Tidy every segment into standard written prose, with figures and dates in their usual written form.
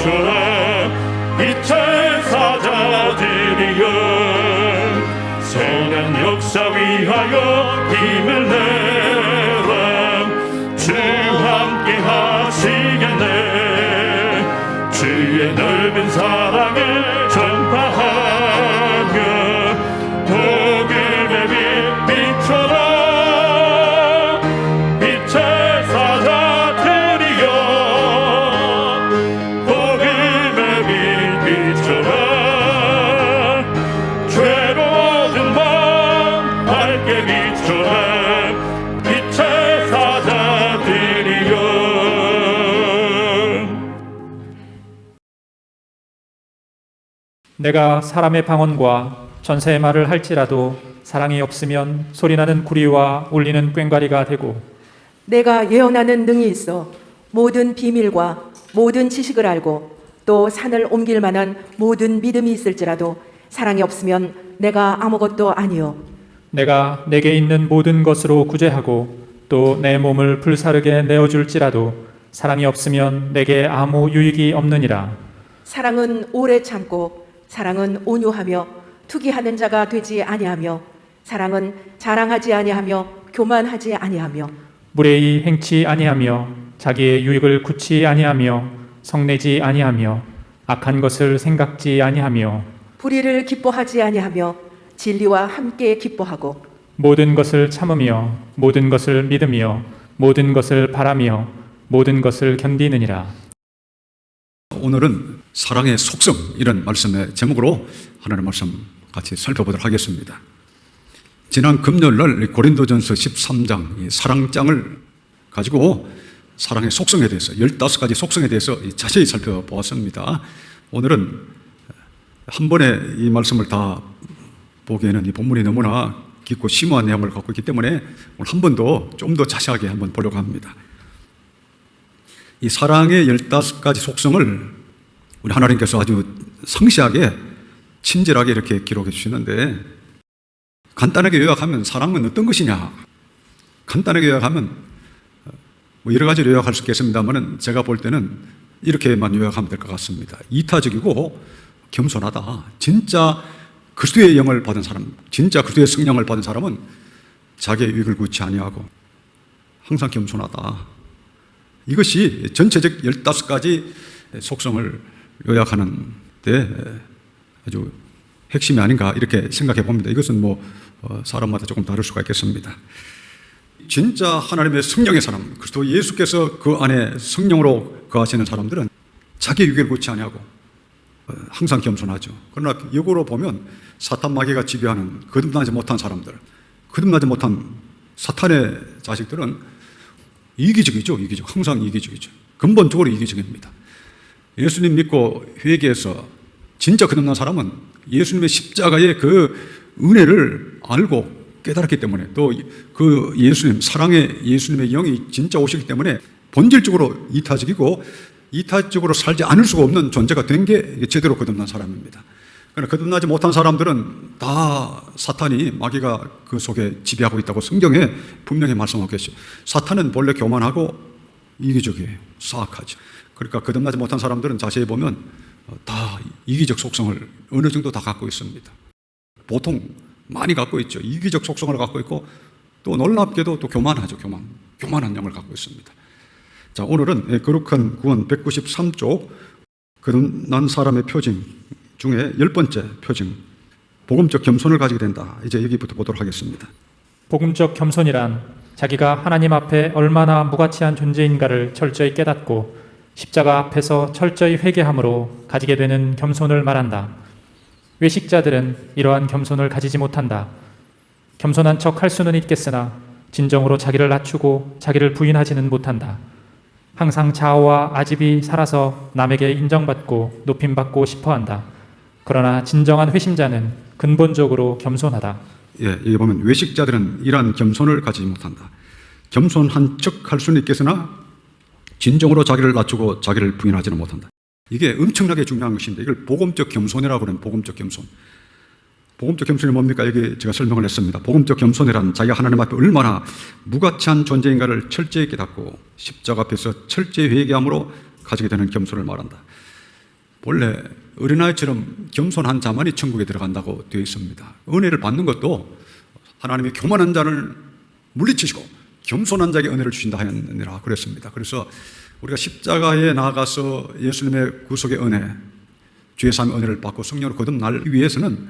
비춰라 빛의 사자들이여 선한 역사 위하여 힘을 내라 주 함께 하시겠네 주의 넓은 사랑을 전파하며 복음의 빛 비춰라 빛의 사자들이여 복음의 빛 비춰라 죄로운 밤 밝게 비춰라 빛의 사자들이여. 내가 사람의 방언과 전사의 말을 할지라도 사랑이 없으면 소리나는 구리와 울리는 꽹과리가 되고 내가 예언하는 능이 있어 모든 비밀과 모든 지식을 알고 또 산을 옮길 만한 모든 믿음이 있을지라도 사랑이 없으면 내가 아무것도 아니요 내가 내게 있는 모든 것으로 구제하고 또 내 몸을 불사르게 내어줄지라도 사랑이 없으면 내게 아무 유익이 없느니라. 사랑은 오래 참고 사랑은 온유하며 투기하는 자가 되지 아니하며 사랑은 자랑하지 아니하며 교만하지 아니하며 무례히 행치 아니하며 자기의 유익을 굳이 아니하며 성내지 아니하며 악한 것을 생각지 아니하며 불의를 기뻐하지 아니하며 진리와 함께 기뻐하고 모든 것을 참으며 모든 것을 믿으며 모든 것을 바라며 모든 것을 견디느니라. 오늘은 사랑의 속성 이런 말씀의 제목으로 하나님의 말씀 같이 살펴보도록 하겠습니다. 지난 금요일 날 고린도전서 13장 이 사랑장을 가지고 사랑의 속성에 대해서 15가지 속성에 대해서 자세히 살펴보았습니다. 오늘은 한 번에 이 말씀을 다 보기에는 이 본문이 너무나 깊고 심오한 내용을 갖고 있기 때문에 오늘 한 번 더 좀 더 자세하게 한번 보려고 합니다. 이 사랑의 15가지 속성을 우리 하나님께서 아주 상세하게 친절하게 이렇게 기록해 주시는데 간단하게 요약하면 사랑은 어떤 것이냐? 간단하게 요약하면 뭐 여러 가지로 요약할 수 있겠습니다만 제가 볼 때는 이렇게만 요약하면 될 것 같습니다. 이타적이고 겸손하다. 진짜 그리스도의 영을 받은 사람, 진짜 그리스도의 성령을 받은 사람은 자기의 유익을 구치 아니하고 항상 겸손하다. 이것이 전체적 15가지 속성을 요약하는 데 아주 핵심이 아닌가 이렇게 생각해 봅니다. 이것은 뭐 사람마다 조금 다를 수가 있겠습니다. 진짜 하나님의 성령의 사람, 그리스도 예수께서 그 안에 성령으로 거하시는 사람들은 자기 유익을 구치 아니하고 항상 겸손하죠. 그러나 역으로 보면 사탄 마귀가 지배하는 거듭나지 못한 사람들, 거듭나지 못한 사탄의 자식들은 이기적이죠. 이기적. 항상 이기적이죠. 근본적으로 이기적입니다. 예수님 믿고 회개해서 진짜 거듭난 사람은 예수님의 십자가의 그 은혜를 알고 깨달았기 때문에 또 그 예수님, 사랑의 예수님의 영이 진짜 오시기 때문에 본질적으로 이타적이고 이타적으로 살지 않을 수가 없는 존재가 된 게 제대로 거듭난 사람입니다. 그러나 거듭나지 못한 사람들은 다 사탄이 마귀가 그 속에 지배하고 있다고 성경에 분명히 말씀하고 계시죠. 사탄은 본래 교만하고 이기적이에요. 사악하죠. 그러니까 거듭나지 못한 사람들은 자세히 보면 다 이기적 속성을 어느 정도 다 갖고 있습니다. 보통 많이 갖고 있죠. 이기적 속성을 갖고 있고 또 놀랍게도 또 교만하죠. 교만한 영을 갖고 있습니다. 자, 오늘은 거룩한 구원 193쪽 거듭난 사람의 표징 중에 10번째 표징, 복음적 겸손을 가지게 된다. 이제 여기부터 보도록 하겠습니다. 복음적 겸손이란 자기가 하나님 앞에 얼마나 무가치한 존재인가를 철저히 깨닫고 십자가 앞에서 철저히 회개함으로 가지게 되는 겸손을 말한다. 외식자들은 이러한 겸손을 가지지 못한다. 겸손한 척 할 수는 있겠으나 진정으로 자기를 낮추고 자기를 부인하지는 못한다. 항상 자아와 아집이 살아서 남에게 인정받고 높임받고 싶어한다. 그러나 진정한 회심자는 근본적으로 겸손하다. 예, 여기 보면 외식자들은 이러한 겸손을 가지지 못한다. 겸손한 척 할 수는 있겠으나 진정으로 자기를 낮추고 자기를 부인하지는 못한다. 이게 엄청나게 중요한 것인데 이걸 복음적 겸손이라고 하는 복음적 겸손. 복음적 겸손이 뭡니까? 여기 제가 설명을 했습니다. 복음적 겸손이란 자기가 하나님 앞에 얼마나 무가치한 존재인가를 철저히 깨닫고 십자가 앞에서 철저히 회개함으로 가지게 되는 겸손을 말한다. 원래 어린아이처럼 겸손한 자만이 천국에 들어간다고 되어 있습니다. 은혜를 받는 것도 하나님이 교만한 자를 물리치시고 겸손한 자에게 은혜를 주신다 하였느니라 그랬습니다. 그래서 우리가 십자가에 나아가서 예수님의 구속의 은혜, 주의 삶의 은혜를 받고 성령으로 거듭나기 위해서는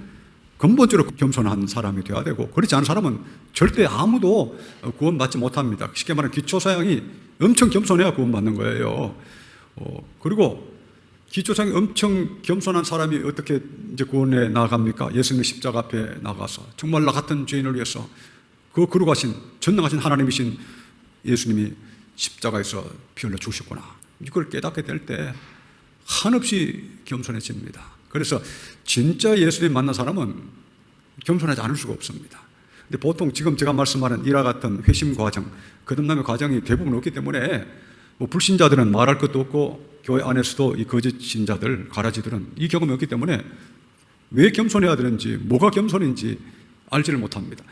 근본적으로 겸손한 사람이 되어야 되고, 그렇지 않은 사람은 절대 아무도 구원받지 못합니다. 쉽게 말하면 기초사양이 엄청 겸손해야 구원받는 거예요. 그리고 기초사양이 엄청 겸손한 사람이 어떻게 이제 구원에 나아갑니까? 예수님의 십자가 앞에 나가서 정말 나 같은 죄인을 위해서 그 거룩하신 전능하신 하나님이신 예수님이 십자가에서 피 흘려 죽으셨구나, 이걸 깨닫게 될 때 한없이 겸손해집니다. 그래서 진짜 예수님 만난 사람은 겸손하지 않을 수가 없습니다. 근데 보통 지금 제가 말씀하는 이와 같은 회심 과정, 거듭남의 과정이 대부분 없기 때문에 불신자들은 말할 것도 없고 교회 안에서도 이 거짓 신자들, 가라지들은 이 경험이 없기 때문에 왜 겸손해야 되는지, 뭐가 겸손인지 알지를 못합니다.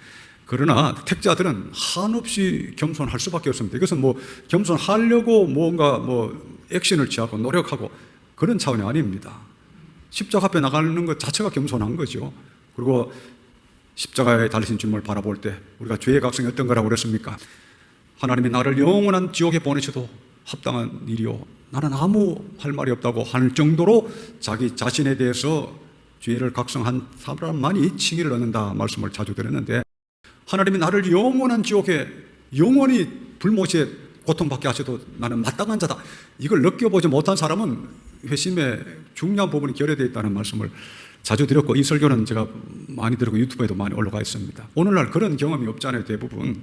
그러나 택자들은 한없이 겸손할 수밖에 없습니다. 이것은 겸손하려고 뭔가 액션을 취하고 노력하고 그런 차원이 아닙니다. 십자가 앞에 나가는 것 자체가 겸손한 거죠. 그리고 십자가에 달리신 주님을 바라볼 때 우리가 죄의 각성이 어떤 거라고 그랬습니까? 하나님이 나를 영원한 지옥에 보내셔도 합당한 일이요, 나는 아무 할 말이 없다고 할 정도로 자기 자신에 대해서 죄를 각성한 사람만이 칭의를 얻는다 말씀을 자주 드렸는데, 하나님이 나를 영원한 지옥에 영원히 불못에 고통받게 하셔도 나는 마땅한 자다, 이걸 느껴보지 못한 사람은 회심의 중요한 부분이 결여되어 있다는 말씀을 자주 드렸고, 이 설교는 제가 많이 드리고 유튜브에도 많이 올라가 있습니다. 오늘날 그런 경험이 없잖아요. 대부분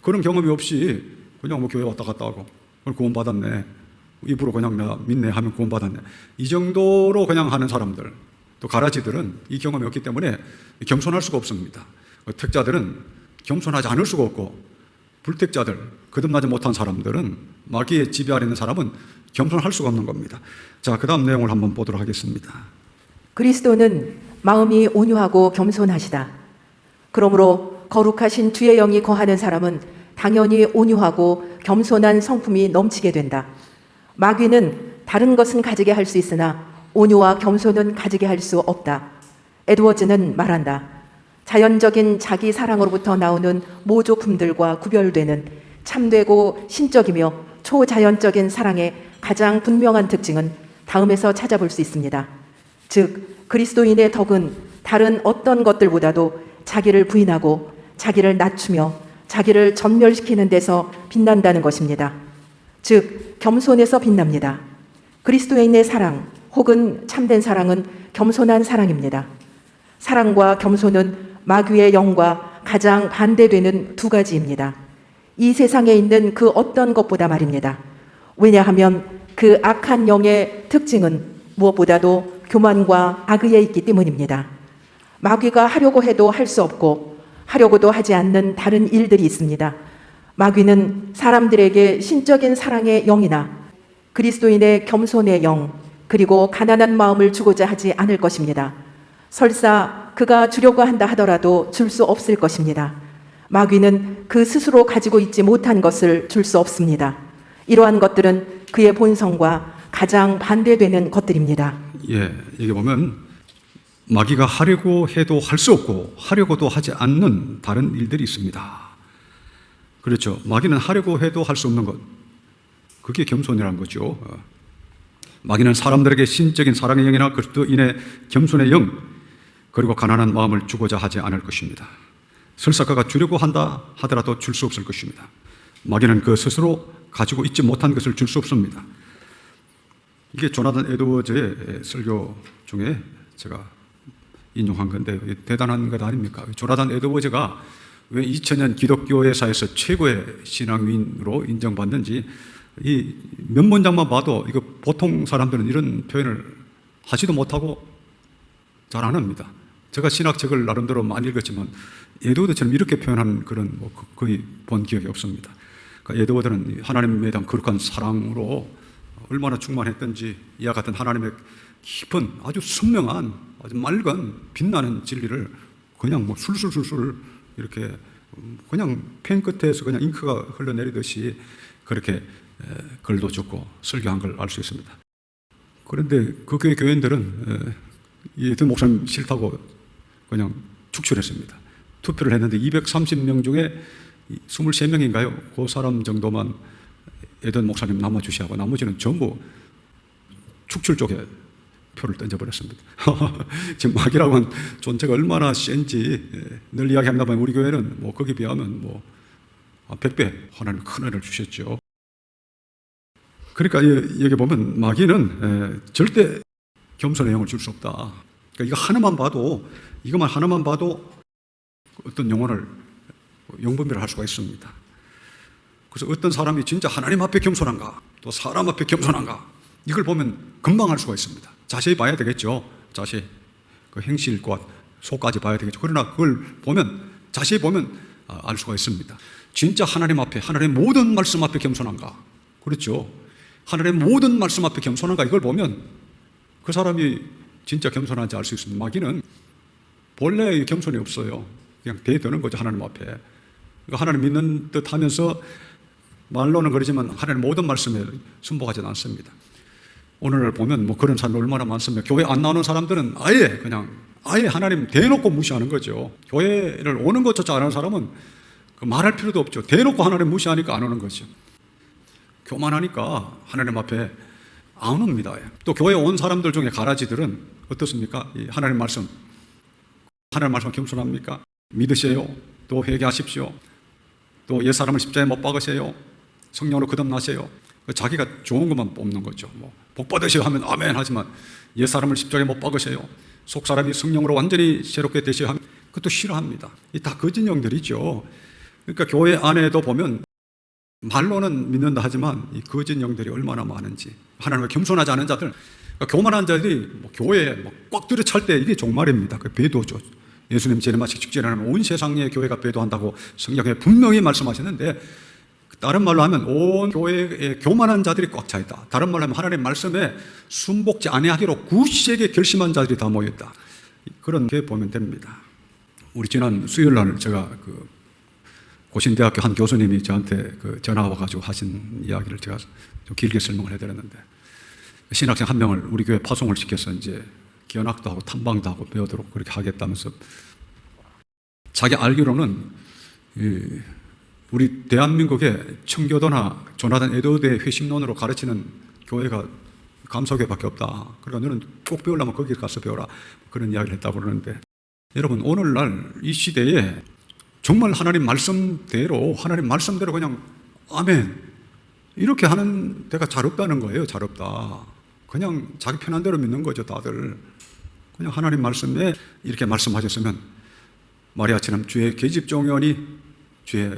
그런 경험이 없이 그냥 교회 왔다 갔다 하고 구원받았네, 입으로 그냥 나 믿네 하면 구원받았네, 이 정도로 그냥 하는 사람들, 또 가라지들은 이 경험이 없기 때문에 겸손할 수가 없습니다. 택자들은 겸손하지 않을 수가 없고, 불택자들, 거듭나지 못한 사람들은, 마귀의 지배 아래 있는 사람은 겸손할 수가 없는 겁니다. 자, 그 다음 내용을 한번 보도록 하겠습니다. 그리스도는 마음이 온유하고 겸손하시다. 그러므로 거룩하신 주의 영이 거하는 사람은 당연히 온유하고 겸손한 성품이 넘치게 된다. 마귀는 다른 것은 가지게 할 수 있으나 온유와 겸손은 가지게 할 수 없다. 에드워즈는 말한다. 자연적인 자기 사랑으로부터 나오는 모조품들과 구별되는 참되고 신적이며 초자연적인 사랑의 가장 분명한 특징은 다음에서 찾아볼 수 있습니다. 즉, 그리스도인의 덕은 다른 어떤 것들보다도 자기를 부인하고 자기를 낮추며 자기를 전멸시키는 데서 빛난다는 것입니다. 즉, 겸손에서 빛납니다. 그리스도인의 사랑 혹은 참된 사랑은 겸손한 사랑입니다. 사랑과 겸손은 마귀의 영과 가장 반대되는 두 가지입니다. 이 세상에 있는 그 어떤 것보다 말입니다. 왜냐하면 그 악한 영의 특징은 무엇보다도 교만과 악의에 있기 때문입니다. 마귀가 하려고 해도 할 수 없고 하려고도 하지 않는 다른 일들이 있습니다. 마귀는 사람들에게 신적인 사랑의 영이나 그리스도인의 겸손의 영, 그리고 가난한 마음을 주고자 하지 않을 것입니다. 설사 그가 주려고 한다 하더라도 줄 수 없을 것입니다. 마귀는 그 스스로 가지고 있지 못한 것을 줄 수 없습니다. 이러한 것들은 그의 본성과 가장 반대되는 것들입니다. 예, 여기 보면 마귀가 하려고 해도 할 수 없고 하려고도 하지 않는 다른 일들이 있습니다. 그렇죠. 마귀는 하려고 해도 할 수 없는 것, 그게 겸손이라는 거죠. 마귀는 사람들에게 신적인 사랑의 영이나 그리스도인의 겸손의 영, 그리고 가난한 마음을 주고자 하지 않을 것입니다. 설사 그가 주려고 한다 하더라도 줄 수 없을 것입니다. 마귀는 그 스스로 가지고 있지 못한 것을 줄 수 없습니다. 이게 조나단 에드워즈의 설교 중에 제가 인용한 건데 대단한 것 아닙니까? 조나단 에드워즈가 왜 2000년 기독교회사에서 최고의 신앙인으로 인정받는지 이 몇 문장만 봐도 이거 보통 사람들은 이런 표현을 하지도 못하고 잘 안 합니다. 제가 신학책을 나름대로 많이 읽었지만 에드워드처럼 이렇게 표현하는 그런 거의 본 기억이 없습니다. 그러니까 에드워드는 하나님에 대한 거룩한 사랑으로 얼마나 충만했던지 이와 같은 하나님의 깊은 아주 선명한 아주 맑은 빛나는 진리를 그냥 술술술술 이렇게 그냥 펜 끝에서 그냥 잉크가 흘러내리듯이 그렇게 글도 적고 설교한 걸 알 수 있습니다. 그런데 그 교회 교인들은 이 목사님 싫다고 그냥 축출했습니다. 투표를 했는데 230명 중에 23명인가요? 그 사람 정도만 에덴 목사님 남아주시하고 나머지는 전부 축출 쪽에 표를 던져버렸습니다. 지금 마귀라고 하는 존재가 얼마나 센지 늘 이야기합니다만 우리 교회는 뭐 거기에 비하면 뭐 100배 하나님 큰 은혜를 주셨죠. 그러니까 여기 보면 마귀는 절대 겸손의 영을 줄 수 없다. 그러니까 이거 하나만 봐도 이것만 하나만 봐도 어떤 영혼을 영분별을 할 수가 있습니다. 그래서 어떤 사람이 진짜 하나님 앞에 겸손한가 또 사람 앞에 겸손한가 이걸 보면 금방 알 수가 있습니다. 자세히 봐야 되겠죠. 자세히 그 행실과 속까지 봐야 되겠죠. 그러나 그걸 보면 자세히 보면 알 수가 있습니다. 진짜 하나님 앞에 하나님의 모든 말씀 앞에 겸손한가 그렇죠. 하나님의 모든 말씀 앞에 겸손한가 이걸 보면 그 사람이 진짜 겸손한지 알 수 있습니다. 마귀는 본래 겸손이 없어요. 그냥 대드는 거죠. 하나님 앞에. 그러니까 하나님 믿는 듯 하면서 말로는 그러지만 하나님 모든 말씀에 순복하지는 않습니다. 오늘 보면 뭐 그런 사람이 얼마나 많습니다. 교회 안 나오는 사람들은 아예 하나님 대놓고 무시하는 거죠. 교회를 오는 것조차 안 하는 사람은 그 말할 필요도 없죠. 대놓고 하나님 무시하니까 안 오는 거죠. 교만하니까 하나님 앞에 안 옵니다. 또 교회에 온 사람들 중에 가라지들은 어떻습니까? 이 하나님 말씀 겸손합니까? 믿으세요. 또 회개하십시오. 또 옛사람을 십자가에 못 박으세요. 성령으로 거듭나세요. 자기가 좋은 것만 뽑는 거죠. 뭐 복 받으세요 하면 아멘 하지만 옛사람을 십자가에 못 박으세요. 속사람이 성령으로 완전히 새롭게 되세요 하면 그것도 싫어합니다. 이 다 거짓 영들이죠. 그러니까 교회 안에도 보면 말로는 믿는다 하지만 이 거짓 영들이 얼마나 많은지 하나님을 겸손하지 않은 자들 그러니까 교만한 자들이 뭐 교회에 꽉 들어찰 때 이게 종말입니다. 그 배도죠. 예수님 재림하시기 직전에 온 세상의 교회가 배도한다고 성경에 분명히 말씀하셨는데 다른 말로 하면 온 교회에 교만한 자들이 꽉 차 있다. 다른 말로 하면 하나님의 말씀에 순복지 아니하기로 굳세게 결심한 자들이 다 모였다. 그렇게 보면 됩니다. 우리 지난 수요일 날 제가 그 고신대학교 한 교수님이 저한테 그 전화 와가지고 하신 이야기를 제가 좀 길게 설명을 해드렸는데 신학생 한 명을 우리 교회 파송을 시켜서 이제 견학도 하고 탐방도 하고 배우도록 그렇게 하겠다면서 자기 알기로는 우리 대한민국의 청교도나 조나단 에드워드의 회심론으로 가르치는 교회가 감사교회밖에 없다. 그러니까 너는 꼭 배우려면 거기 가서 배워라. 그런 이야기를 했다고 그러는데 여러분 오늘날 이 시대에 정말 하나님 말씀대로 그냥 아멘 이렇게 하는 데가 잘 없다는 거예요. 잘 없다. 그냥 자기 편한 대로 믿는 거죠. 다들 그냥 하나님 말씀에 이렇게 말씀하셨으면 마리아처럼 주의 계집종연이 주의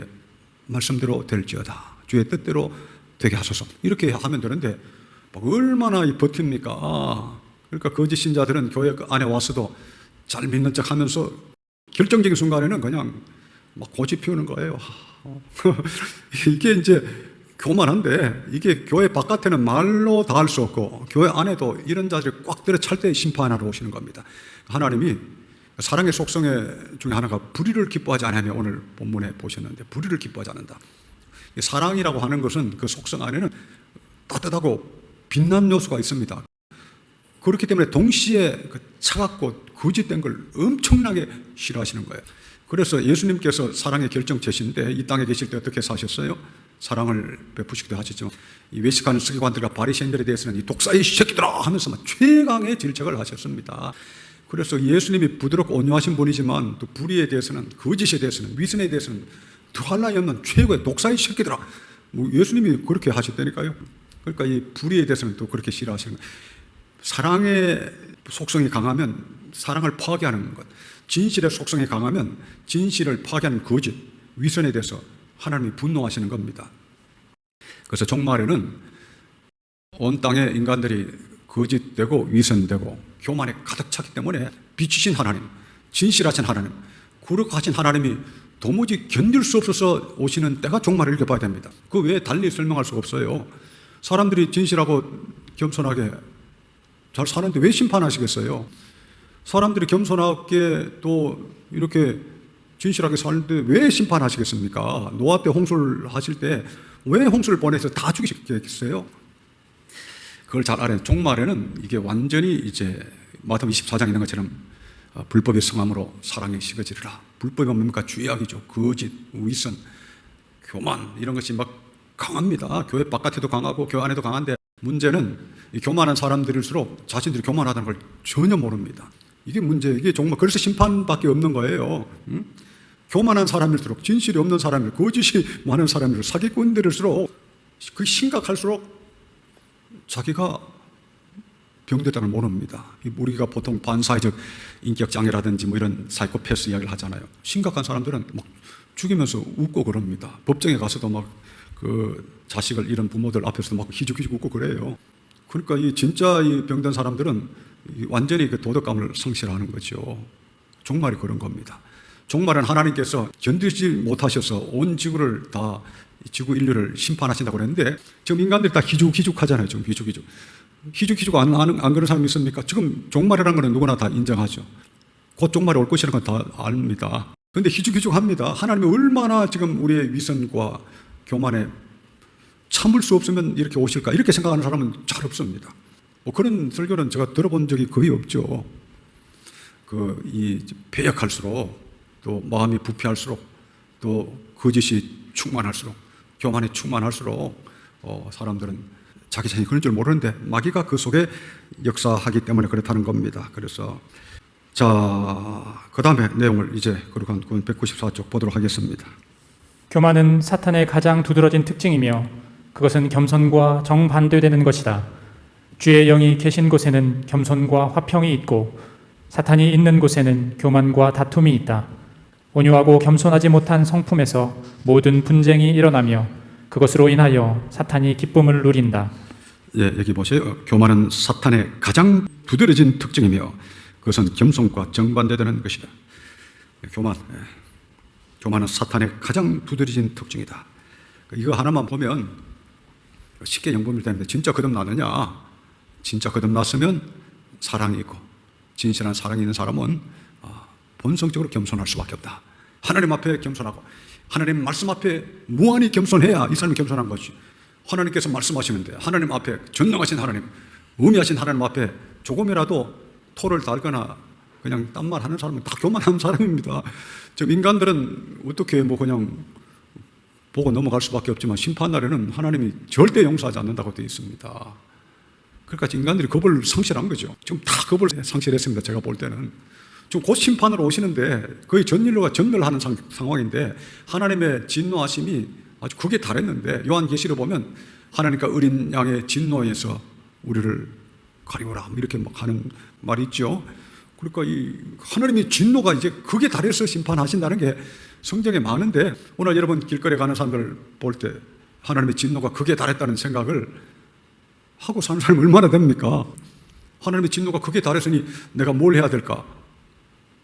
말씀대로 될지어다. 주의 뜻대로 되게 하소서. 이렇게 하면 되는데 얼마나 버팁니까? 그러니까 거짓 신자들은 교회 안에 와서도 잘 믿는 척 하면서 결정적인 순간에는 그냥 막 고집 피우는 거예요. 이게 이제 교만한데 이게 교회 바깥에는 말로 다 할 수 없고 교회 안에도 이런 자들이 꽉 들어찰 때 심판하러 오시는 겁니다. 하나님이 사랑의 속성 중에 하나가 불의를 기뻐하지 않으며 오늘 본문에 보셨는데 불의를 기뻐하지 않는다. 사랑이라고 하는 것은 그 속성 안에는 따뜻하고 빛난 요소가 있습니다. 그렇기 때문에 동시에 그 차갑고 거짓된 걸 엄청나게 싫어하시는 거예요. 그래서 예수님께서 사랑의 결정체신데 이 땅에 계실 때 어떻게 사셨어요? 사랑을 베푸시기도 하셨지만 이 외식하는 서기관들과 바리새인들에 대해서는 이 독사의 새끼들아 하면서 막 최강의 질책을 하셨습니다. 그래서 예수님이 부드럽고 온유하신 분이지만 또 불의에 대해서는 거짓에 대해서는 위선에 대해서는 더할 나위 없는 최고의 독사의 새끼들아 뭐 예수님이 그렇게 하셨다니까요. 그러니까 이 불의에 대해서는 또 그렇게 싫어하시는 거예요. 사랑의 속성이 강하면 사랑을 파괴하는 것, 진실의 속성이 강하면 진실을 파괴하는 거짓, 위선에 대해서 하나님이 분노하시는 겁니다. 그래서 종말에는 온 땅의 인간들이 거짓되고 위선되고 교만에 가득 찼기 때문에 빛이신 하나님, 진실하신 하나님, 거룩하신 하나님이 도무지 견딜 수 없어서 오시는 때가 종말을 이렇게 봐야 됩니다. 그 외에 달리 설명할 수가 없어요. 사람들이 진실하고 겸손하게 잘 사는데 왜 심판하시겠어요? 사람들이 겸손하게 또 이렇게 진실하게 사는데 왜 심판하시겠습니까? 노아 때 홍수를 하실 때 왜 홍수를 보내서 다 죽이시겠어요? 그걸 잘 알아요. 종말에는 이게 완전히 이제 마태복음 24장에 있는 것처럼 불법의 성함으로 사랑이 식어지리라. 불법이 뭡니까? 죄악이죠. 거짓, 위선, 교만 이런 것이 막 강합니다. 교회 바깥에도 강하고 교회 안에도 강한데 문제는 이 교만한 사람들일수록 자신들이 교만하다는 걸 전혀 모릅니다. 이게 문제, 이게 정말 그래서 심판밖에 없는 거예요. 교만한 사람일수록, 진실이 없는 사람일, 거짓이 많은 사람일수록, 사기꾼들일수록 그 심각할수록 자기가 병됐다는 걸 모릅니다. 우리가 보통 반사회적 인격장애라든지 뭐 이런 사이코패스 이야기를 하잖아요. 심각한 사람들은 막 죽이면서 웃고 그럽니다. 법정에 가서도 막 그 자식을 잃은 부모들 앞에서도 막 희죽희죽 웃고 그래요. 그러니까 이 진짜 이 병든 사람들은 완전히 그 도덕감을 상실하는 거죠. 종말이 그런 겁니다. 종말은 하나님께서 견디지 못하셔서 온 지구를 다 지구 인류를 심판하신다고 그랬는데 지금 인간들이 다 희죽희죽 하잖아요. 지금 희죽희죽 안 그런 사람이 있습니까? 지금 종말이라는 건 누구나 다 인정하죠. 곧 종말이 올 것이라는 건 다 압니다. 그런데 희죽희죽 합니다. 하나님이 얼마나 지금 우리의 위선과 교만에 참을 수 없으면 이렇게 오실까? 이렇게 생각하는 사람은 잘 없습니다. 뭐 그런 설교는 제가 들어본 적이 거의 없죠. 이 배역할수록 또 마음이 부패할수록 또 거짓이 충만할수록 교만이 충만할수록 사람들은 자기 자신이 그런 줄 모르는데 마귀가 그 속에 역사하기 때문에 그렇다는 겁니다. 그래서 그 다음에 내용을 이제 거룩한 구원 194쪽 보도록 하겠습니다. 교만은 사탄의 가장 두드러진 특징이며 그것은 겸손과 정반대되는 것이다. 주의 영이 계신 곳에는 겸손과 화평이 있고 사탄이 있는 곳에는 교만과 다툼이 있다. 온유하고 겸손하지 못한 성품에서 모든 분쟁이 일어나며 그것으로 인하여 사탄이 기쁨을 누린다. 예, 여기 보세요. 교만은 사탄의 가장 두드러진 특징이며 그것은 겸손과 정반대되는 것이다. 교만은 사탄의 가장 두드러진 특징이다. 이거 하나만 보면 쉽게 영범일 텐데 진짜 거듭나느냐? 진짜 거듭났으면 사랑이 있고 진실한 사랑이 있는 사람은 본성적으로 겸손할 수밖에 없다. 하나님 앞에 겸손하고 하나님 말씀 앞에 무한히 겸손해야 이 사람이 겸손한 것이. 하나님께서 말씀하시면 돼. 하나님 앞에 전능하신 하나님, 의미하신 하나님 앞에 조금이라도 토를 달거나 그냥 딴말 하는 사람은 다 교만한 사람입니다. 지금 인간들은 어떻게 뭐 그냥 보고 넘어갈 수밖에 없지만 심판날에는 하나님이 절대 용서하지 않는다고 되어 있습니다. 그러니까 인간들이 겁을 상실한 거죠. 지금 다 겁을 상실했습니다. 제가 볼 때는. 지금 곧 심판으로 오시는데 거의 전인류가 전멸하는 상황인데 하나님의 진노하심이 아주 극에 달했는데 요한계시를 보면 하나님과 어린 양의 진노에서 우리를 가리우라 이렇게 막 하는 말이 있죠. 그러니까 이 하나님의 진노가 이제 극에 달해서 심판하신다는 게 성경에 많은데 오늘 여러분 길거리에 가는 사람들 볼 때 하나님의 진노가 극에 달했다는 생각을 하고 사는 사람이 얼마나 됩니까? 하나님의 진노가 극에 달했으니 내가 뭘 해야 될까?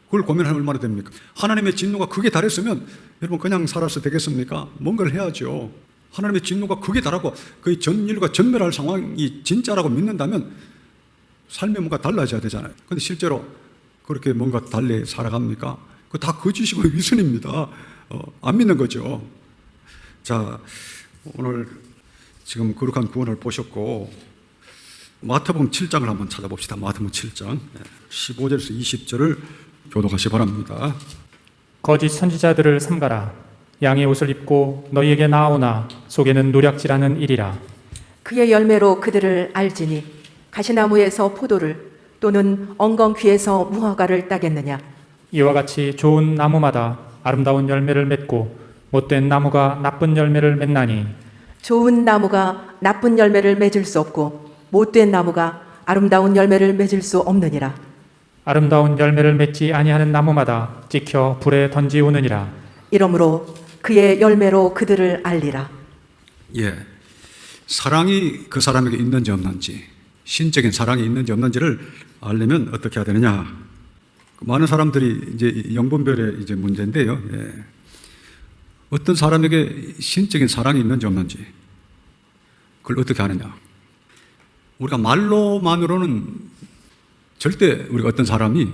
그걸 고민하면 얼마나 됩니까? 하나님의 진노가 극에 달했으면 여러분 그냥 살아서 되겠습니까? 뭔가를 해야죠. 하나님의 진노가 극에 달하고 거의 전 인류가 전멸할 상황이 진짜라고 믿는다면 삶의 뭔가 달라져야 되잖아요. 그런데 실제로 그렇게 뭔가 달리 살아갑니까? 그거 다 거짓이고 위선입니다. 안 믿는 거죠. 자, 오늘 지금 거룩한 구원을 보셨고 마태복음 7장을 한번 찾아봅시다. 마태복음 7장 15절에서 20절을 교독하시 바랍니다. 거짓 선지자들을 삼가라. 양의 옷을 입고 너희에게 나오나 속에는 노략질하는 일이라. 그의 열매로 그들을 알지니 가시나무에서 포도를 또는 엉겅퀴에서 무화과를 따겠느냐. 이와 같이 좋은 나무마다 아름다운 열매를 맺고 못된 나무가 나쁜 열매를 맺나니 좋은 나무가 나쁜 열매를 맺을 수 없고 못된 나무가 아름다운 열매를 맺을 수 없느니라. 아름다운 열매를 맺지 아니하는 나무마다 찍혀 불에 던지우느니라. 이러므로 그의 열매로 그들을 알리라. 예, 사랑이 그 사람에게 있는지 없는지, 신적인 사랑이 있는지 없는지를 알려면 어떻게 해야 되느냐? 많은 사람들이 이제 영분별의 이제 문제인데요. 예. 어떤 사람에게 신적인 사랑이 있는지 없는지 그걸 어떻게 하느냐? 우리가 말로만으로는 절대 우리가 어떤 사람이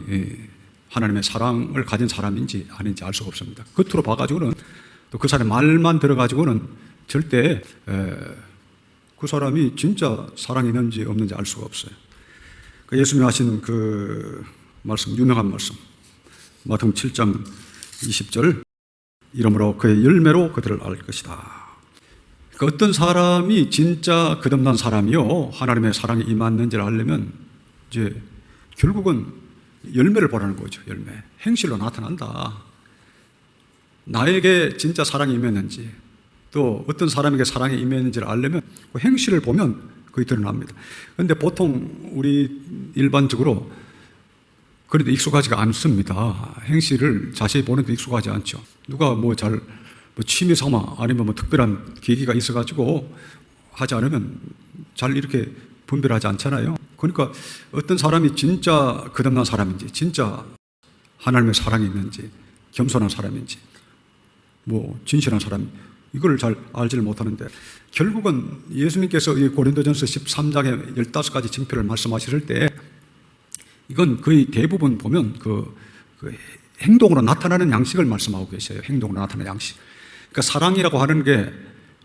하나님의 사랑을 가진 사람인지 아닌지 알 수가 없습니다. 겉으로 봐가지고는 또 그 사람의 말만 들어가지고는 절대 그 사람이 진짜 사랑이 있는지 없는지 알 수가 없어요. 그 예수님이 하신 그 말씀, 유명한 말씀, 마태복음 7장 20절, 이러므로 그의 열매로 그들을 알 것이다. 그 어떤 사람이 진짜 거듭난 사람이요, 하나님의 사랑이 임했는지를 알려면 이제 결국은 열매를 보라는 거죠. 열매, 행실로 나타난다. 나에게 진짜 사랑이 임했는지, 또 어떤 사람에게 사랑이 임했는지를 알려면 그 행실을 보면 그게 드러납니다. 그런데 보통 우리 일반적으로 그래도 익숙하지가 않습니다. 행실을 자세히 보는 데 익숙하지 않죠. 누가 취미 삼아 아니면 특별한 계기가 있어가지고 하지 않으면 잘 이렇게 분별하지 않잖아요. 그러니까 어떤 사람이 진짜 거듭난 사람인지, 진짜 하나님의 사랑이 있는지, 겸손한 사람인지, 진실한 사람, 이걸 잘 알지를 못하는데, 결국은 예수님께서 이 고린도전서 13장에 15가지 징표를 말씀하실 때 이건 거의 대부분 보면 그 행동으로 나타나는 양식을 말씀하고 계셔요. 행동으로 나타나는 양식. 그러니까 사랑이라고 하는 게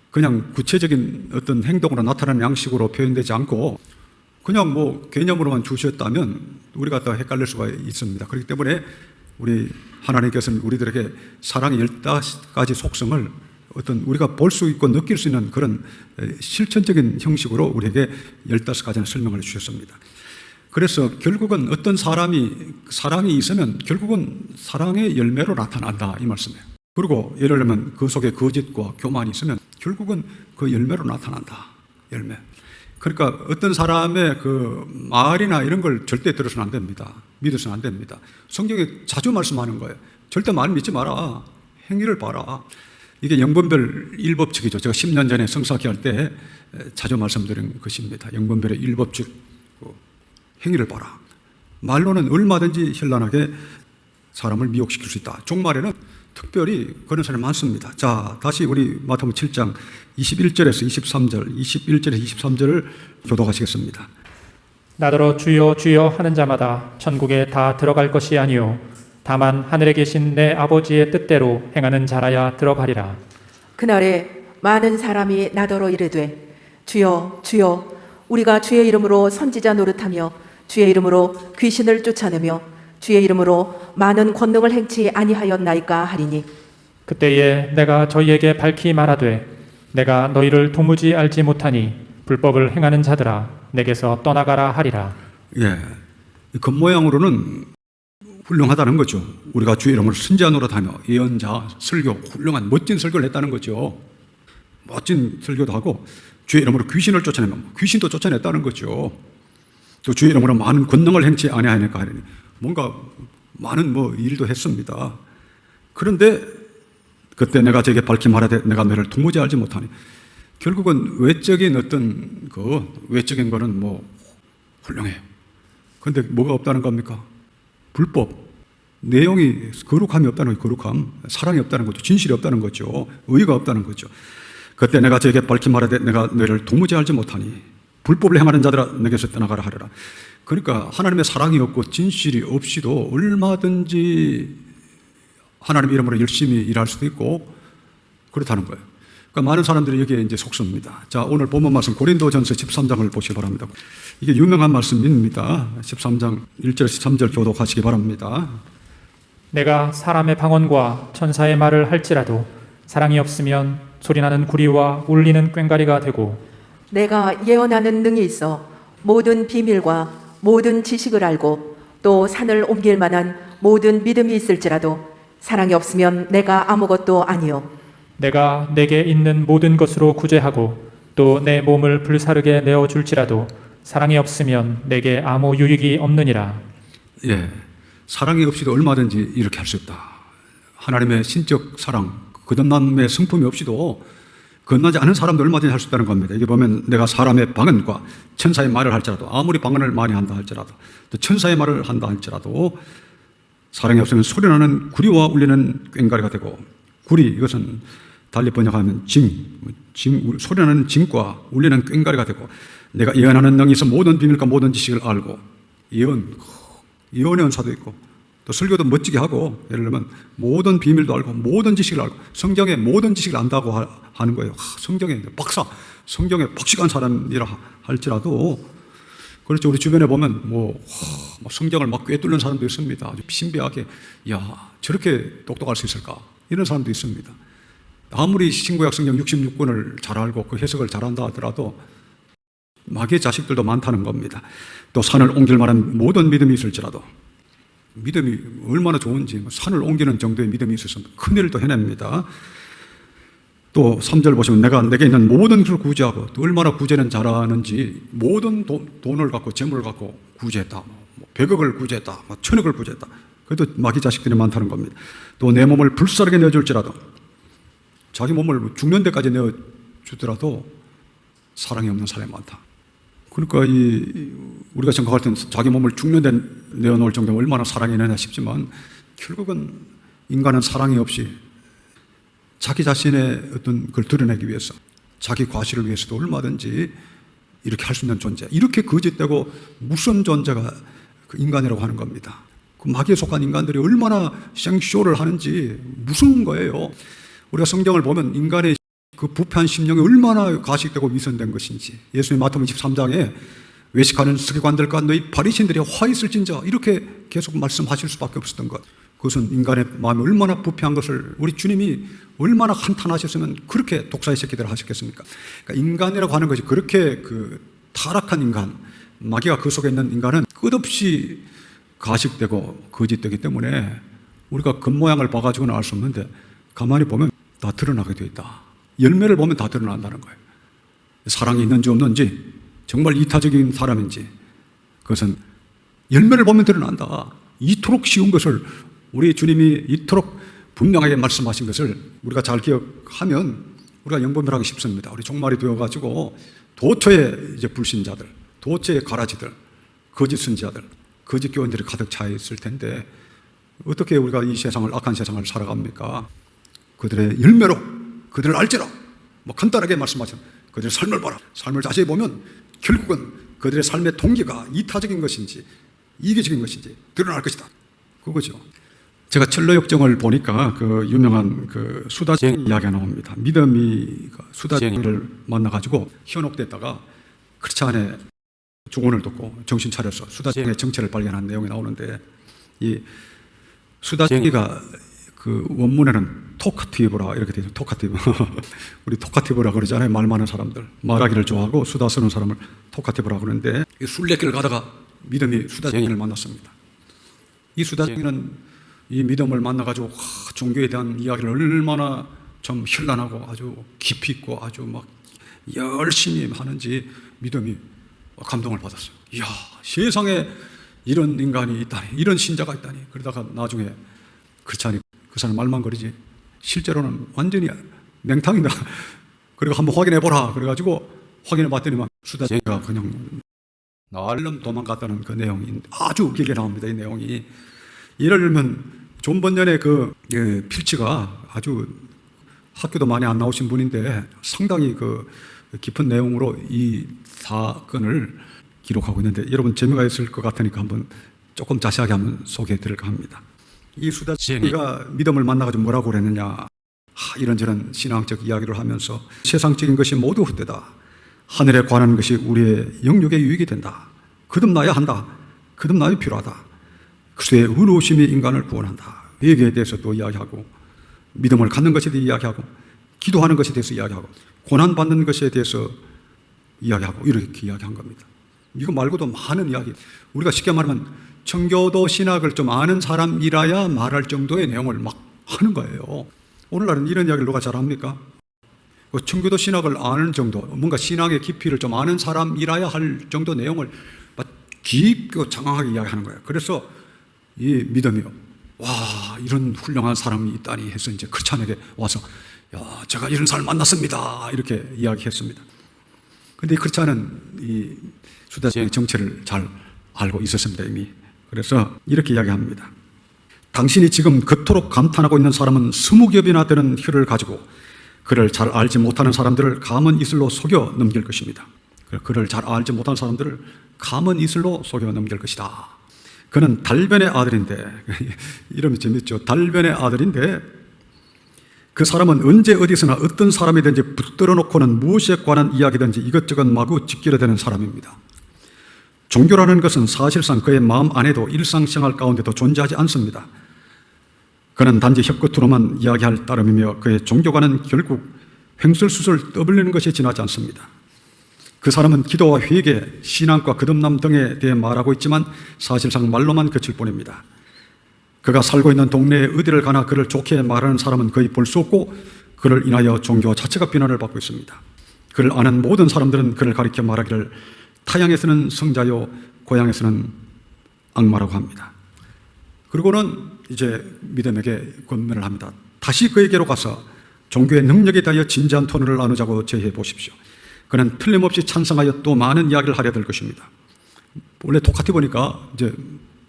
그냥 구체적인 어떤 행동으로 나타나는 양식으로 표현되지 않고 그냥 개념으로만 주셨다면 우리가 더 헷갈릴 수가 있습니다. 그렇기 때문에 우리 하나님께서는 우리들에게 사랑의 15가지 속성을 어떤 우리가 볼 수 있고 느낄 수 있는 그런 실천적인 형식으로 우리에게 15가지나 설명을 주셨습니다. 그래서 결국은 어떤 사람이 사랑이 있으면 결국은 사랑의 열매로 나타난다, 이 말씀이에요. 그리고 예를 들면 그 속에 거짓과 교만이 있으면 결국은 그 열매로 나타난다, 열매. 그러니까 어떤 사람의 그 말이나 이런 걸 절대 들어서는 안 됩니다. 믿어서는 안 됩니다. 성경에 자주 말씀하는 거예요. 절대 말 믿지 마라. 행위를 봐라. 이게 영분별 1법칙이죠. 제가 10년 전에 성사기 할 때 자주 말씀드린 것입니다. 영분별의 1법칙, 행위를 봐라. 말로는 얼마든지 현란하게 사람을 미혹시킬 수 있다. 종말에는 특별히 그런 사람이 많습니다. 자, 다시 우리 마태복음 7장 21절에서 23절, 21절에서 23절을 교독하시겠습니다. 나더러 주여 주여 하는 자마다 천국에 다 들어갈 것이 아니요 다만 하늘에 계신 내 아버지의 뜻대로 행하는 자라야 들어가리라. 그날에 많은 사람이 나더러 이르되 주여 주여 우리가 주의 이름으로 선지자 노릇하며 주의 이름으로 귀신을 쫓아내며 주의 이름으로 많은 권능을 행치 아니하였나이까 하리니 그때에 내가 저희에게 밝히 말하되 내가 너희를 도무지 알지 못하니 불법을 행하는 자들아 내게서 떠나가라 하리라. 예, 겉모양으로는 훌륭하다는 거죠. 우리가 주의 이름으로 선지자 노릇하며 예언자, 설교, 훌륭한 멋진 설교를 했다는 거죠. 멋진 설교도 하고 주의 이름으로 귀신을 쫓아내며 귀신도 쫓아냈다는 거죠. 또 주의 이름으로 많은 권능을 행치 아니하니까 하리니 뭔가 많은 일도 했습니다. 그런데 그때 내가 저에게 밝히 말하되 내가 너를 도무지 알지 못하니 결국은 외적인 어떤 외적인 거는 훌륭해요. 그런데 뭐가 없다는 겁니까? 불법, 내용이 거룩함이 없다는 거죠. 거룩함, 사랑이 없다는 거죠. 진실이 없다는 거죠. 의의가 없다는 거죠. 그때 내가 저에게 밝히 말하되 내가 너를 도무지 알지 못하니 불법을 행하는 자들아 내게서 떠나가라 하리라. 그러니까 하나님의 사랑이 없고 진실이 없이도 얼마든지 하나님 이름으로 열심히 일할 수도 있고 그렇다는 거예요. 그러니까 많은 사람들이 여기에 이제 속습니다. 자, 오늘 본문 말씀 고린도전서 13장을 보시기 바랍니다. 이게 유명한 말씀입니다. 13장 1절 13절 교독하시기 바랍니다. 내가 사람의 방언과 천사의 말을 할지라도 사랑이 없으면 소리나는 구리와 울리는 꽹과리가 되고 내가 예언하는 능이 있어 모든 비밀과 모든 지식을 알고 또 산을 옮길 만한 모든 믿음이 있을지라도 사랑이 없으면 내가 아무것도 아니요 내가 내게 있는 모든 것으로 구제하고 또 내 몸을 불사르게 내어줄지라도 사랑이 없으면 내게 아무 유익이 없느니라. 예, 사랑이 없이도 얼마든지 이렇게 할 수 있다. 하나님의 신적 사랑, 거듭남의 성품이 없이도 거듭나지 않은 사람도 얼마든지 할 수 있다는 겁니다. 이게 보면 내가 사람의 방언과 천사의 말을 할지라도 아무리 방언을 많이 한다 할지라도 또 천사의 말을 한다 할지라도 사랑이 없으면 소리나는 구리와 울리는 꽹과리가 되고 구리 이것은 달리 번역하면 소리나는 징과 울리는 꽹과리가 되고 내가 예언하는 능이 있어 모든 비밀과 모든 지식을 알고 예언의 은사도 있고 또 설교도 멋지게 하고 예를 들면 모든 비밀도 알고 모든 지식을 알고 성경의 모든 지식을 안다고 하는 거예요. 성경에 박사, 성경에 박식한 사람이라 할지라도 그렇죠. 우리 주변에 보면 성경을 막 꿰뚫는 사람도 있습니다. 아주 신비하게 야 저렇게 똑똑할 수 있을까 이런 사람도 있습니다. 아무리 신구약 성경 66권을 잘 알고 그 해석을 잘한다 하더라도 마귀의 자식들도 많다는 겁니다. 또 산을 옮길 만한 모든 믿음이 있을지라도 믿음이 얼마나 좋은지 산을 옮기는 정도의 믿음이 있어서 큰일을 또 해냅니다. 또 3절 보시면 내가 내게 있는 모든 것을 구제하고 또 얼마나 구제는 잘하는지 모든 돈을 갖고 재물을 갖고 구제했다. 100억을 구제했다. 1000억을 구제했다. 그래도 마귀 자식들이 많다는 겁니다. 또 내 몸을 불사르게 내어줄지라도 자기 몸을 죽는 데까지 내어주더라도 사랑이 없는 사람이 많다. 그러니까 우리가 생각할 때는 자기 몸을 죽는 데 내어놓을 정도면 얼마나 사랑이 있느냐 싶지만 결국은 인간은 사랑이 없이 자기 자신의 어떤 걸 드러내기 위해서 자기 과시를 위해서도 얼마든지 이렇게 할 수 있는 존재, 이렇게 거짓되고 무슨 존재가 그 인간이라고 하는 겁니다. 그 마귀에 속한 인간들이 얼마나 생쇼를 하는지 무서운 거예요. 우리가 성경을 보면 인간의 그 부패한 심령이 얼마나 가식되고 위선된 것인지, 예수님 마태복음 23장에 외식하는 서기관들과 너희 바리새인들이 화 있을진저 이렇게 계속 말씀하실 수밖에 없었던 것, 그것은 인간의 마음이 얼마나 부패한 것을 우리 주님이 얼마나 한탄하셨으면 그렇게 독사의 새끼들을 하셨겠습니까? 그러니까 인간이라고 하는 것이 그렇게 그 타락한 인간, 마귀가 그 속에 있는 인간은 끝없이 가식되고 거짓되기 때문에 우리가 겉모양을 봐가지고는 알 수 없는데 가만히 보면 다 드러나게 되어 있다. 열매를 보면 다 드러난다는 거예요. 사랑이 있는지 없는지, 정말 이타적인 사람인지, 그것은 열매를 보면 드러난다. 이토록 쉬운 것을 우리 주님이 이토록 분명하게 말씀하신 것을 우리가 잘 기억하면 우리가 영분별하기 쉽습니다. 우리 종말이 되어가지고 도처에 이제 불신자들, 도처에 가라지들, 거짓 선지자들, 거짓 교인들이 가득 차 있을 텐데 어떻게 우리가 이 세상을, 악한 세상을 살아갑니까? 그들의 열매로 그들을 알지라. 간단하게 말씀하시면 그들의 삶을 봐라. 삶을 자세히 보면 결국은 그들의 삶의 동기가 이타적인 것인지 이기적인 것인지 드러날 것이다. 그거죠. 제가 철로 역정을 보니까 그 유명한 그 수다쟁이 이야기가 나옵니다. 믿음이 수다쟁이를 만나가지고 현혹됐다가 크리스찬의 조언을 듣고 정신 차려서 수다쟁이의 정체를 발견한 내용이 나오는데, 이 수다쟁이가 그 원문에는 토카티브라 이렇게 되죠. 토카티브. 우리 토카티브라 그러잖아요. 말 많은 사람들. 말하기를 좋아하고 수다 쓰는 사람을 토카티브라 그러는데, 술래길 가다가 믿음이 수다쟁이를 만났습니다. 이 수다쟁이는 이 믿음을 만나가지고 종교에 대한 이야기를 얼마나 좀 현란하고 아주 깊이 있고 아주 막 열심히 하는지 믿음이 감동을 받았어요. 이야, 세상에 이런 인간이 있다니, 이런 신자가 있다니. 그러다가 나중에 크리스찬이 그 사람 말만 그러지 실제로는 완전히 맹탕이다. 그리고 한번 확인해보라. 그래가지고 확인해봤더니만 수다쟁이가 그냥 날름 도망갔다는 그 내용이 아주 길게 나옵니다. 이 내용이. 예를 들면 존 번연의 그 필치가 아주 학교도 많이 안 나오신 분인데 상당히 그 깊은 내용으로 이 사건을 기록하고 있는데 여러분 재미가 있을 것 같으니까 한번 조금 자세하게 한번 소개해 드릴까 합니다. 이 수다쟁이가 믿음을 만나가지고 뭐라고 그랬느냐, 이런저런 신앙적 이야기를 하면서 세상적인 것이 모두 헛되다. 하늘에 관한 것이 우리의 영역에 유익이 된다. 거듭나야 한다. 거듭나야 필요하다. 그리스도의 의로우심이 인간을 구원한다. 회개에 대해서 또 이야기하고, 믿음을 갖는 것에 대해 이야기하고, 기도하는 것에 대해서 이야기하고, 고난받는 것에 대해서 이야기하고, 이렇게 이야기한 겁니다. 이거 말고도 많은 이야기. 우리가 쉽게 말하면 청교도 신학을 좀 아는 사람이라야 말할 정도의 내용을 막 하는 거예요. 오늘날은 이런 이야기를 누가 잘합니까? 청교도 신학을 아는 정도, 뭔가 신앙의 깊이를 좀 아는 사람이라야 할 정도 내용을 깊고 장황하게 이야기하는 거예요. 그래서 이 믿음이요, 와, 이런 훌륭한 사람이 있다니 해서 이제 크리스찬에게 와서, 야, 제가 이런 사람 만났습니다. 이렇게 이야기했습니다. 근데 이 크리스찬은 이 수다쟁이의 정체를 잘 알고 있었습니다, 이미. 그래서 이렇게 이야기합니다. 당신이 지금 그토록 감탄하고 있는 사람은 20겹이나 되는 혀를 가지고 그를 잘 알지 못하는 사람들을 감은 이슬로 속여 넘길 것입니다. 그를 잘 알지 못하는 사람들을 감은 이슬로 속여 넘길 것이다. 그는 달변의 아들인데, 이러면 재밌죠. 달변의 아들인데 그 사람은 언제 어디서나 어떤 사람이든지 붙들어 놓고는 무엇에 관한 이야기든지 이것저것 마구 짓기려대는 사람입니다. 종교라는 것은 사실상 그의 마음 안에도 일상생활 가운데도 존재하지 않습니다. 그는 단지 혀끝으로만 이야기할 따름이며 그의 종교관은 결국 횡설수설 떠벌리는 것이 지나지 않습니다. 그 사람은 기도와 회개, 신앙과 거듭남 등에 대해 말하고 있지만 사실상 말로만 그칠 뿐입니다. 그가 살고 있는 동네에 어디를 가나 그를 좋게 말하는 사람은 거의 볼 수 없고 그를 인하여 종교 자체가 비난을 받고 있습니다. 그를 아는 모든 사람들은 그를 가리켜 말하기를 타향에서는 성자요 고향에서는 악마라고 합니다. 그리고는 이제 믿음에게 권면을 합니다. 다시 그에게로 가서 종교의 능력에 대하여 진지한 토론을 나누자고 제의해 보십시오. 그는 틀림없이 찬성하여 또 많은 이야기를 하려 될 것입니다. 원래 똑같이 보니까 이제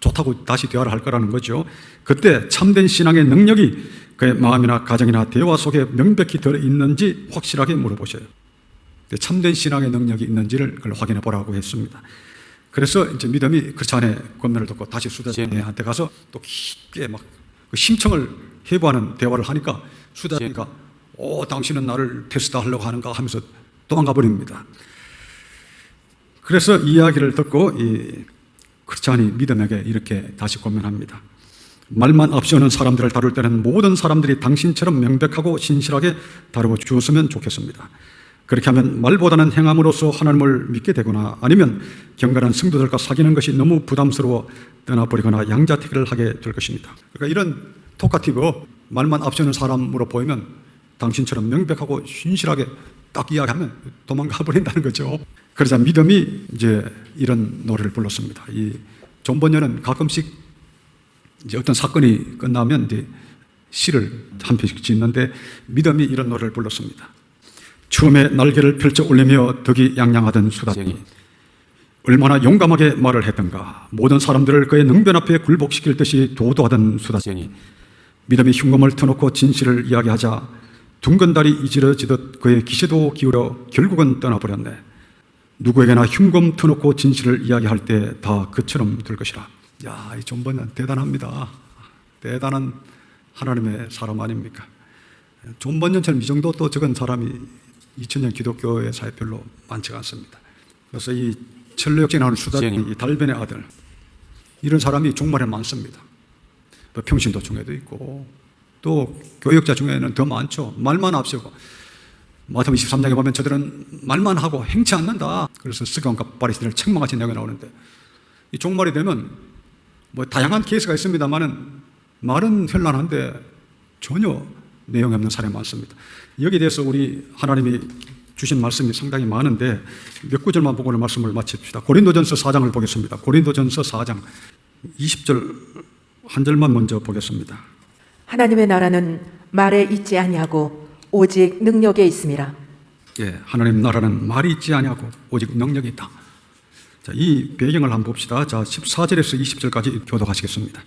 좋다고 다시 대화를 할 거라는 거죠. 그때 참된 신앙의 능력이 그의 마음이나 가정이나 대화 속에 명백히 들어있는지 확실하게 물어보셔요. 참된 신앙의 능력이 있는지를 그걸 확인해 보라고 했습니다. 그래서 이제 믿음이 크리스찬의 권면을 듣고 다시 수다쟁이한테 가서 또 깊게 막 심청을 해부하는 대화를 하니까 수다쟁이가 당신은 나를 테스트하려고 하는가 하면서 도망가 버립니다. 그래서 이 이야기를 듣고 이 크리스찬이 믿음에게 이렇게 다시 권면합니다. 말만 앞세우는 사람들을 다룰 때는 모든 사람들이 당신처럼 명백하고 신실하게 다루어 주었으면 좋겠습니다. 그렇게 하면 말보다는 행함으로써 하나님을 믿게 되거나 아니면 경건한 성도들과 사귀는 것이 너무 부담스러워 떠나버리거나 양자택일을 하게 될 것입니다. 그러니까 이런 토카티브, 말만 앞세우는 사람으로 보이면 당신처럼 명백하고 신실하게 딱 이야기하면 도망가 버린다는 거죠. 그러자 믿음이 이제 이런 노래를 불렀습니다. 이 존 번연은 가끔씩 이제 어떤 사건이 끝나면 이제 시를 한 편씩 짓는데 믿음이 이런 노래를 불렀습니다. 처음에 날개를 펼쳐 올리며 덕이 양양하던 수다쟁이 얼마나 용감하게 말을 했던가. 모든 사람들을 그의 능변 앞에 굴복시킬 듯이 도도하던 수다쟁이 믿음이 흉검을 터놓고 진실을 이야기하자 둥근 달이 이지러지듯 그의 기세도 기울여 결국은 떠나버렸네. 누구에게나 흉검 터놓고 진실을 이야기할 때 다 그처럼 될 것이라. 야, 이 존 번연 대단합니다. 대단한 하나님의 사람 아닙니까? 존 번연처럼 이 정도 또 적은 사람이 2000년 기독교의 사회 별로 많지가 않습니다. 그래서 이 철로역에 나오는 수다쟁이, 이 달변의 아들, 이런 사람이 종말에 많습니다. 평신도 중에도 있고 또 교역자 중에는 더 많죠. 말만 앞세우고 마태복음 23장에 보면 저들은 말만 하고 행치 않는다. 그래서 스가온과 바리새인을 책망하신 내용이 나오는데 이 종말이 되면 뭐 다양한 케이스가 있습니다만은 말은 현란한데 전혀 내용이 없는 사람이 많습니다. 여기에 대해서 우리 하나님이 주신 말씀이 상당히 많은데 몇 구절만 보고 오늘 말씀을 마칩시다. 고린도전서 4장을 보겠습니다. 고린도전서 4장 20절 한 절만 먼저 보겠습니다. 하나님의 나라는 말에 있지 아니하고 오직 능력에 있음이라. 예, 하나님 나라는 말이 있지 아니하고 오직 능력이 있다. 자, 이 배경을 한번 봅시다. 자, 14절에서 20절까지 교독하시겠습니다.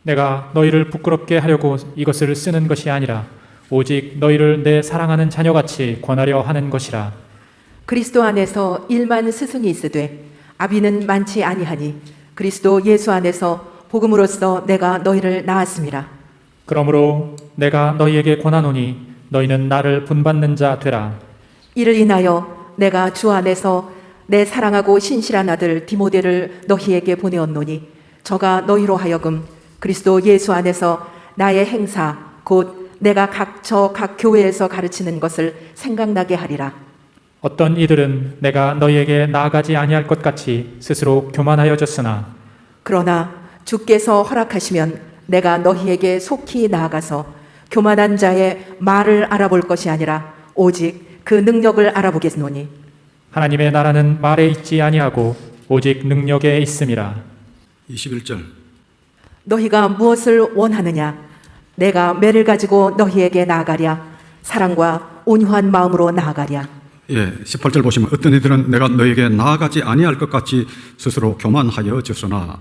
내가 너희를 부끄럽게 하려고 이것을 쓰는 것이 아니라 오직 너희를 내 사랑하는 자녀같이 권하려 하는 것이라. 그리스도 안에서 일만 스승이 있으되 아비는 많지 아니하니 그리스도 예수 안에서 복음으로써 내가 너희를 낳았음이라. 그러므로 내가 너희에게 권하노니 너희는 나를 본받는 자 되라. 이를 인하여 내가 주 안에서 내 사랑하고 신실한 아들 디모데를 너희에게 보내었노니 저가 너희로 하여금 그리스도 예수 안에서 나의 행사 곧 내가 각 교회에서 가르치는 것을 생각나게 하리라. 어떤 이들은 내가 너희에게 나아가지 아니할 것 같이 스스로 교만하여졌으나 그러나 주께서 허락하시면 내가 너희에게 속히 나아가서 교만한 자의 말을 알아볼 것이 아니라 오직 그 능력을 알아보겠노니 하나님의 나라는 말에 있지 아니하고 오직 능력에 있음이라. 21절 너희가 무엇을 원하느냐 내가 매를 가지고 너희에게 나아가랴 사랑과 온유한 마음으로 나아가랴. 예, 18절 보시면 어떤 이들은 내가 너에게 나아가지 아니할 것 같이 스스로 교만하여졌으나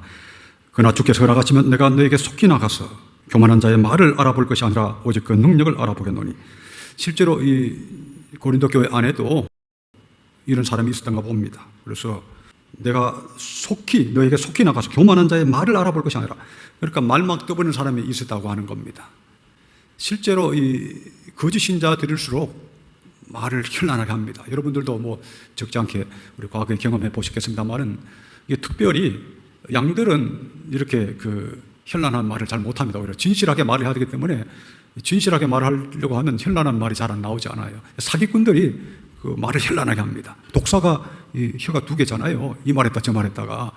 그러나 주께서 허락하시면 내가 너에게 속히 나가서 교만한 자의 말을 알아볼 것이 아니라 오직 그 능력을 알아보겠노니. 실제로 이 고린도 교회 안에도 이런 사람이 있었던가 봅니다. 그래서 내가 너에게 속히 나가서 교만한 자의 말을 알아볼 것이 아니라, 그러니까 말만 떠버리는 사람이 있었다고 하는 겁니다. 실제로 이 거짓 신자들일수록 말을 현란하게 합니다. 여러분들도 뭐 적지 않게 우리 과거에 경험해 보셨겠습니다만은 이게 특별히 양들은 이렇게 그 현란한 말을 잘 못합니다. 오히려 진실하게 말을 해야 되기 때문에 진실하게 말하려고 하면 현란한 말이 잘 안 나오지 않아요. 사기꾼들이 그 말을 현란하게 합니다. 독사가 이 혀가 두 개잖아요. 이 말했다 저 말했다가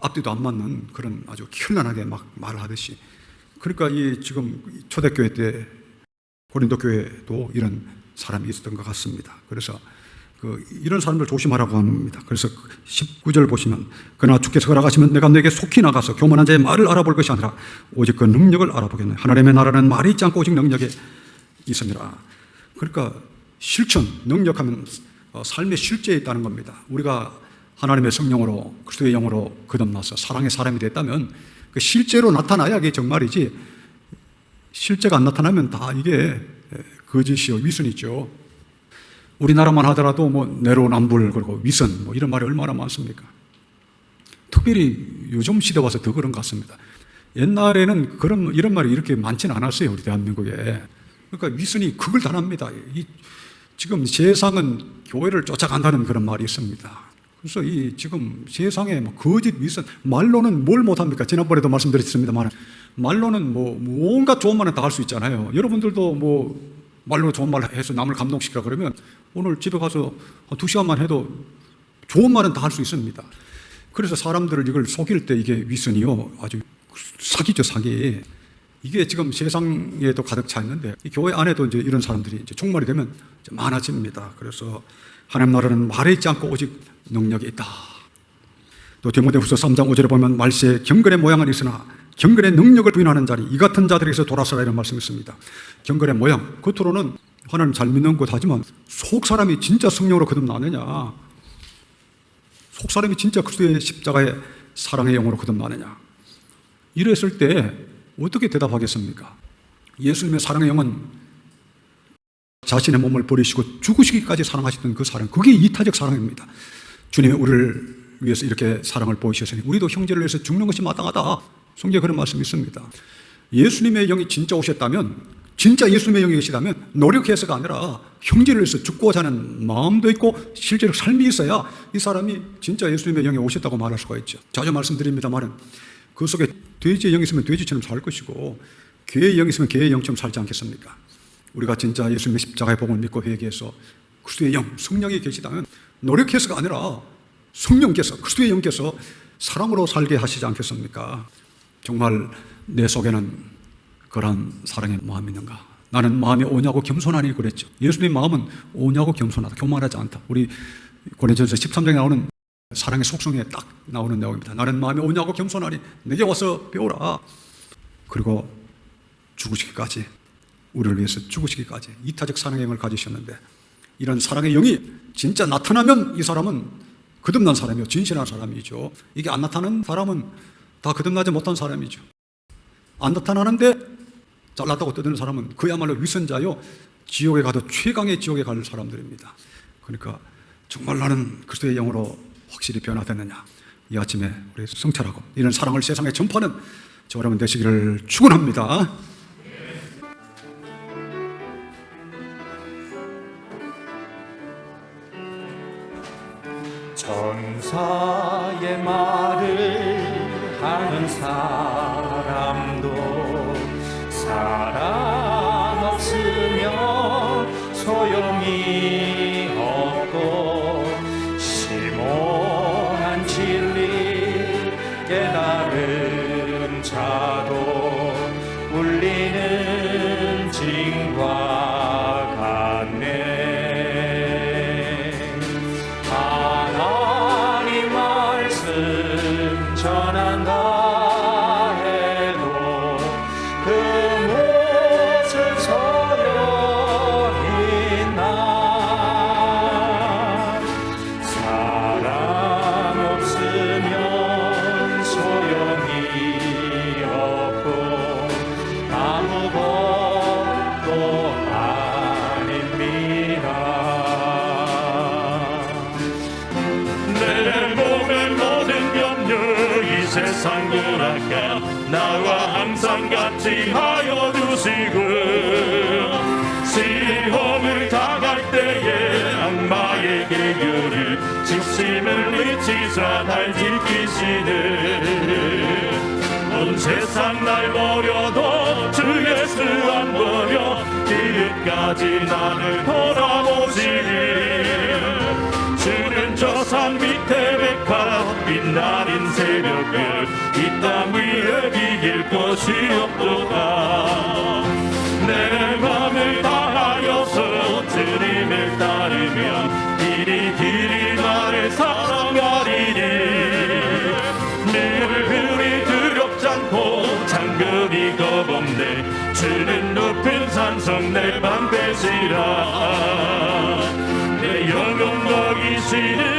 앞뒤도 안 맞는 그런 아주 현란하게 막 말을 하듯이. 그러니까 이 지금 초대교회 때 고린도 교회도 이런 사람이 있었던 것 같습니다. 그래서 이런 사람들 조심하라고 합니다. 그래서 19절 보시면 그러나 주께서 허락하시면 내가 너에게 속히 나가서 교만한 자의 말을 알아볼 것이 아니라 오직 그 능력을 알아보겠네. 하나님의 나라는 말이 있지 않고 오직 능력에 있습니다. 그러니까 실천, 능력하면 삶의 실제에 있다는 겁니다. 우리가 하나님의 성령으로 그리스도의 영으로 거듭나서 사랑의 사람이 됐다면 그 실제로 나타나야 이게 정말이지, 실제가 안 나타나면 다 이게 거짓이요 위선이죠. 우리나라만 하더라도 뭐 내로남불 그리고 위선 뭐 이런 말이 얼마나 많습니까? 특별히 요즘 시대 와서 더 그런 것 같습니다. 옛날에는 이런 말이 이렇게 많지는 않았어요, 우리 대한민국에. 그러니까 위선이 극을 단합니다. 지금 세상은 교회를 쫓아간다는 그런 말이 있습니다. 그래서 지금 세상에 뭐 거짓 위선, 말로는 뭘 못합니까? 지난번에도 말씀드렸습니다만 말로는 뭐 온갖 좋은 말은 다 할 수 있잖아요. 여러분들도 뭐 말로 좋은 말 해서 남을 감동시키라 그러면 오늘 집에 가서 한 2시간만 해도 좋은 말은 다 할 수 있습니다. 그래서 사람들을 이걸 속일 때 이게 위선이요, 아주 사기죠, 사기. 이게 지금 세상에도 가득 차 있는데 이 교회 안에도 이제 이런 사람들이 이제 종말이 되면 이제 많아집니다. 그래서 하나님 나라는 말에 있지 않고 오직 능력이 있다. 또 디모데후서 3장 5절에 보면 말세에 경건의 모양은 있으나 경건의 능력을 부인하는 자리 이 같은 자들에게서 돌아서라 이런 말씀이 있습니다. 경건의 모양, 겉으로는 하나님 잘 믿는 것 하지만 속 사람이 진짜 성령으로 거듭나느냐, 속 사람이 진짜 그리스도의 십자가의 사랑의 영으로 거듭나느냐, 이랬을 때 어떻게 대답하겠습니까? 예수님의 사랑의 영은 자신의 몸을 버리시고 죽으시기까지 사랑하셨던 그 사랑, 그게 이타적 사랑입니다. 주님이 우리를 위해서 이렇게 사랑을 보이셨으니 우리도 형제를 위해서 죽는 것이 마땅하다. 성경에 그런 말씀이 있습니다. 예수님의 영이 진짜 오셨다면, 진짜 예수님의 영이 계시다면 노력해서가 아니라 형제를 위해서 죽고자 하는 마음도 있고 실제로 삶이 있어야 이 사람이 진짜 예수님의 영이 오셨다고 말할 수가 있죠. 자주 말씀드립니다만 그 속에 돼지의 영이 있으면 돼지처럼 살 것이고 개의 영이 있으면 개의 영처럼 살지 않겠습니까? 우리가 진짜 예수님의 십자가의 복음을 믿고 회개해서 그리스도의 영, 성령이 계시다면 노력해서가 아니라 성령께서, 그리스도의 영께서 사랑으로 살게 하시지 않겠습니까? 정말 내 속에는 그런 사랑의 마음이 있는가? 나는 마음이 오냐고 겸손하니 그랬죠. 예수님 마음은 오냐고 겸손하다, 교만하지 않다. 우리 고린도전서 13장에 나오는 사랑의 속성에 딱 나오는 내용입니다. 나는 마음이 오냐고 겸손하니 내게 와서 배우라. 그리고 죽으시기까지, 우리를 위해서 죽으시기까지 이타적 사랑의 영을 가지셨는데, 이런 사랑의 영이 진짜 나타나면 이 사람은 거듭난 사람이요, 진실한 사람이죠. 이게 안 나타나는 사람은 다 거듭나지 못한 사람이죠. 안 나타나는데 잘났다고 떠드는 사람은 그야말로 위선자요, 지옥에 가도 최강의 지옥에 갈 사람들입니다. 그러니까 정말 나는 그리스도의 영으로 확실히 변화됐느냐, 이 아침에 우리 성찰하고 이런 사랑을 세상에 전파하는 저 여러분 되시기를 축원합니다. 천사의 말을 하는 사람도 사랑 없으면 소용이 없고 심오한 진리 깨달은 자도 울리는 징과 같네. 전한다 해도 그 무엇을 소용있나. 사랑 없으면 소용이 없고 아무것도 아닙니다. 내 몸의 모든 염려 이 세상 돌아가 나와 항상 같이 하여 주시고 지사 날 지키시네. 온 세상 날 버려도 주 예수 안 버려 끝까지 나를 돌아보시니. 주는 저 산 밑에 백합 빛나는 새벽별 이 땅 위에 비길 것이 없도다. 내 맘을 다하여서 주님을 따르면 길이 나를 사랑하리니. 늘 흔히 두렵지 않고 장금이 겁없네. 주는 높은 산성 내 방패시라. 내 영혼 먹이시는